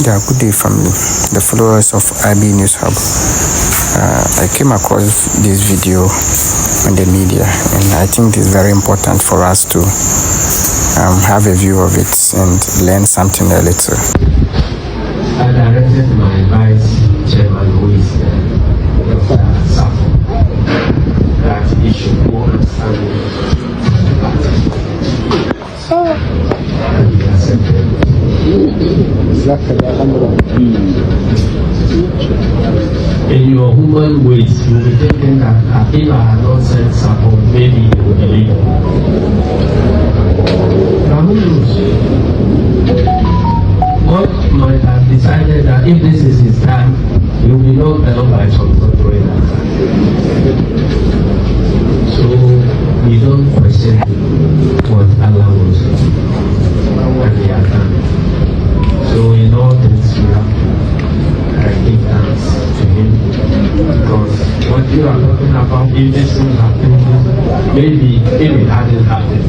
Yeah, good day, family. The followers of IB News Hub. I came across this video on the media, and I think it's very important for us to have a view of it and learn something a little. I directed my vice chairman, who is Dr. Safo, that he should go and stand with the party. And he accepted. In your human ways, you will be thinking that if I had not said support, maybe you would believe. Now who knows? God might have decided that if this is his time, he will be known down by some control. So we don't question what Allah will say, and he has done. So in all things we have to give thanks to him, because what you are talking about, if this thing happened, maybe if it hadn't happened,